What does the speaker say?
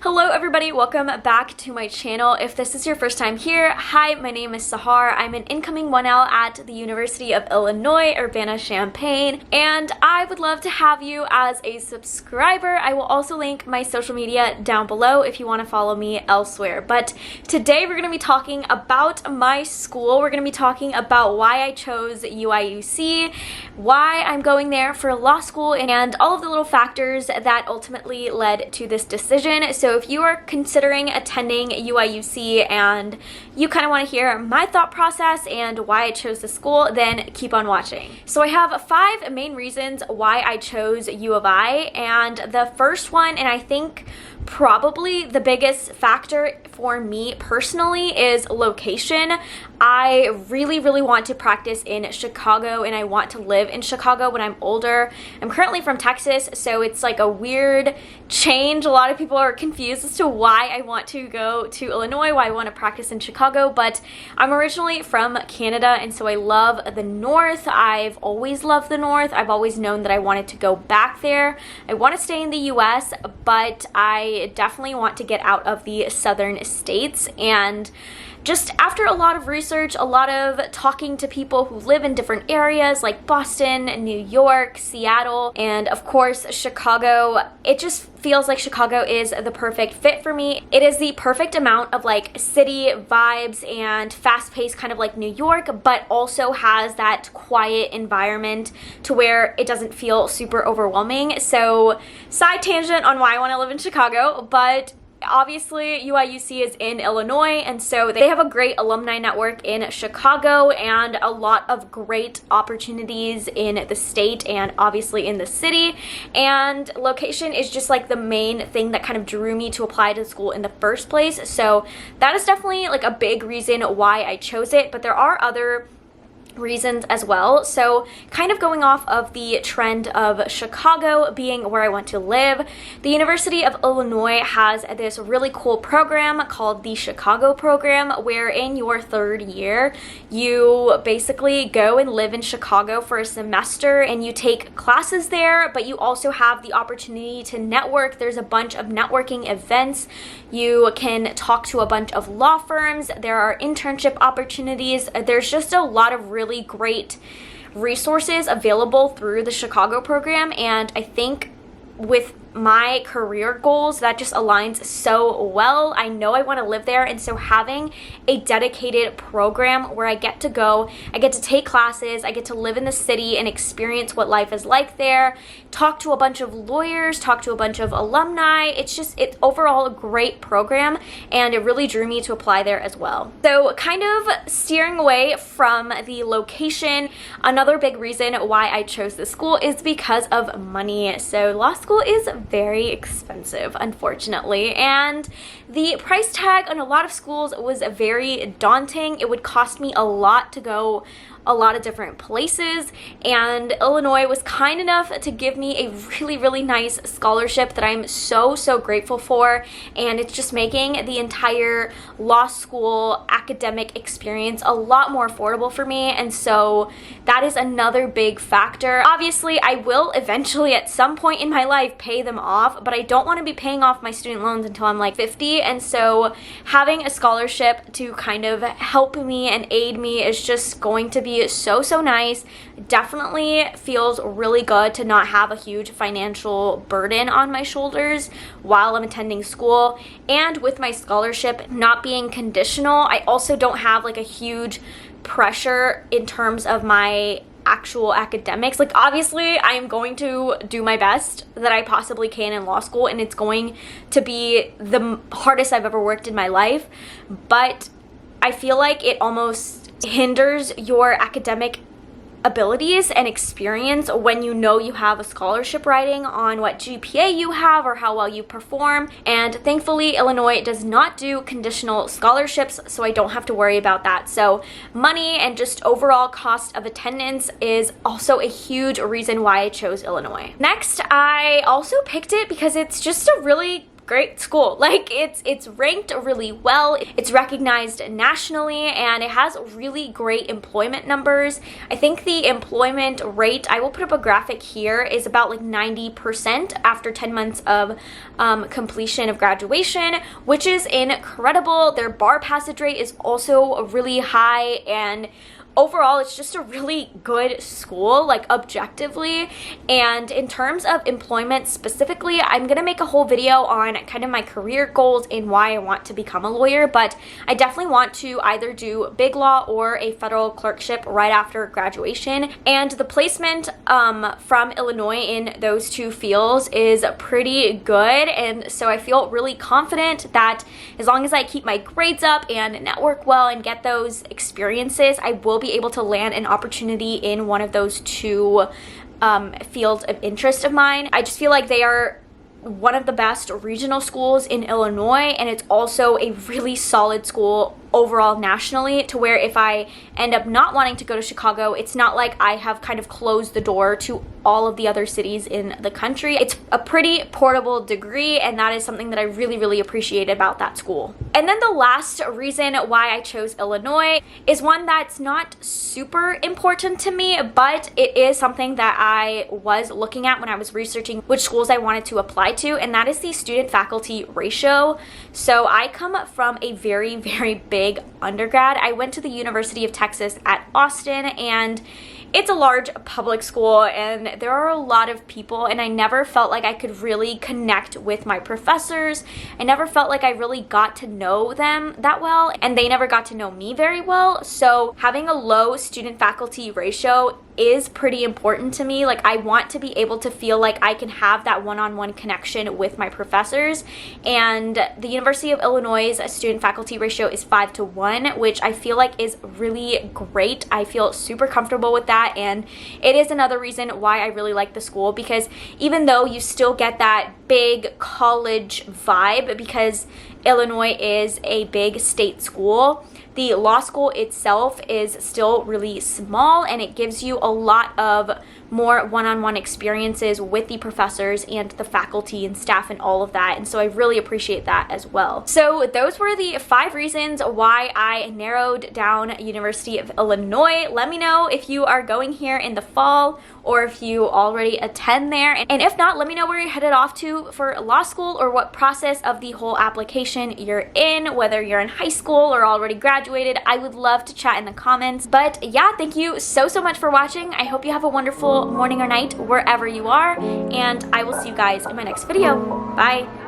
Hello everybody, welcome back to my channel. If this is your first time here, hi, my name is Sahar. I'm an incoming 1L at the University of Illinois Urbana-Champaign, and I would love to have you as a subscriber. I will also link my social media down below if you want to follow me elsewhere. But today we're going to be talking about my school. We're going to be talking about why I chose UIUC, why I'm going there for law school, and all of the little factors that ultimately led to this decision. So if you are considering attending UIUC and you kind of want to hear my thought process and why I chose the school, then keep on watching. So I have 5 main reasons why I chose U of I, and the first one, and I think probably the biggest factor for me personally, is location. I really want to practice in Chicago, and I want to live in Chicago when I'm older. I'm currently from Texas, so it's like a weird change. A lot of people are confused as to why I want to go to Illinois, why I want to practice in Chicago, but I'm originally from Canada, and so I love the North. I've always loved the North. I've always known that I wanted to go back there. I want to stay in the US, but I definitely want to get out of the southern states. And just after a lot of research, a lot of talking to people who live in different areas like Boston, New York, Seattle, and of course Chicago, it just feels like Chicago is the perfect fit for me. It is the perfect amount of like city vibes and fast-paced, kind of like New York, but also has that quiet environment to where it doesn't feel super overwhelming. So side tangent on why I want to live in Chicago, but obviously UIUC is in Illinois, and so they have a great alumni network in Chicago and a lot of great opportunities in the state and obviously in the city, and location is just like the main thing that kind of drew me to apply to the school in the first place. So that is definitely like a big reason why I chose it, but there are other reasons as well. So kind of going off of the trend of Chicago being where I want to live, the University of Illinois has this really cool program called the Chicago program, where in your 3rd year you basically go and live in Chicago for a semester and you take classes there, but you also have the opportunity to network. There's a bunch of networking events. You can talk to a bunch of law firms. There are internship opportunities. There's just a lot of really great resources available through the Chicago program, and I think with my career goals that just aligns so well. I know I want to live there, and so having a dedicated program where I get to go, I get to take classes, I get to live in the city and experience what life is like there, talk to a bunch of lawyers, talk to a bunch of alumni. It's overall a great program, and it really drew me to apply there as well. So kind of steering away from the location, another big reason why I chose this school is because of money. So law school is very expensive, unfortunately, and the price tag on a lot of schools was very daunting. It would cost me a lot to go a lot of different places, and Illinois was kind enough to give me a really nice scholarship that I'm so grateful for, and it's just making the entire law school academic experience a lot more affordable for me, and so that is another big factor. Obviously, I will eventually at some point in my life pay them off, but I don't want to be paying off my student loans until I'm like 50, and so having a scholarship to kind of help me and aid me is just going to be so nice. Definitely feels really good to not have a huge financial burden on my shoulders while I'm attending school, and with my scholarship not being conditional, I also don't have like a huge pressure in terms of my actual academics. Like obviously I'm going to do my best that I possibly can in law school, and it's going to be the hardest I've ever worked in my life, but I feel like it almost hinders your academic abilities and experience when you know you have a scholarship riding on what GPA you have or how well you perform. And thankfully Illinois does not do conditional scholarships, so I don't have to worry about that. So money and just overall cost of attendance is also a huge reason why I chose Illinois. Next, I also picked it because it's just a really great school. Like, it's ranked really well, it's recognized nationally, and it has really great employment numbers. I think the employment rate, I will put up a graphic here, is about like 90% after 10 months of completion of graduation, which is incredible. Their bar passage rate is also really high, and overall, it's just a really good school, like objectively. And in terms of employment specifically, I'm gonna make a whole video on kind of my career goals and why I want to become a lawyer, but I definitely want to either do big law or a federal clerkship right after graduation. And the placement from Illinois in those two fields is pretty good, and so I feel really confident that as long as I keep my grades up and network well and get those experiences, I will be able to land an opportunity in one of those two fields of interest of mine. I just feel like they are one of the best regional schools in Illinois, and it's also a really solid school overall nationally, to where if I end up not wanting to go to Chicago, it's not like I have kind of closed the door to all of the other cities in the country. It's a pretty portable degree, and that is something that I really, really appreciate about that school. And then the last reason why I chose Illinois is one that's not super important to me, but it is something that I was looking at when I was researching which schools I wanted to apply to, and that is the student-faculty ratio. So I come from a very, very big undergrad. I went to the University of Texas at Austin, and it's a large public school, and there are a lot of people, and I never felt like I could really connect with my professors. I never felt like I really got to know them that well, and they never got to know me very well. So having a low student-faculty ratio is pretty important to me. Like, I want to be able to feel like I can have that one-on-one connection with my professors, and the University of Illinois' student-faculty ratio is 5-to-1, which I feel like is really great. I feel super comfortable with that, and it is another reason why I really like the school, because even though you still get that big college vibe, because Illinois is a big state school, the law school itself is still really small, and it gives you a lot of more one-on-one experiences with the professors and the faculty and staff and all of that, and so I really appreciate that as well. So those were the 5 reasons why I narrowed down University of Illinois. Let me know if you are going here in the fall, or if you already attend there, and if not, let me know where you're headed off to for law school, or what process of the whole application you're in, whether you're in high school or already graduated. I would love to chat in the comments. But yeah, thank you so much for watching. I hope you have a wonderful morning or night wherever you are, and I will see you guys in my next video. Bye.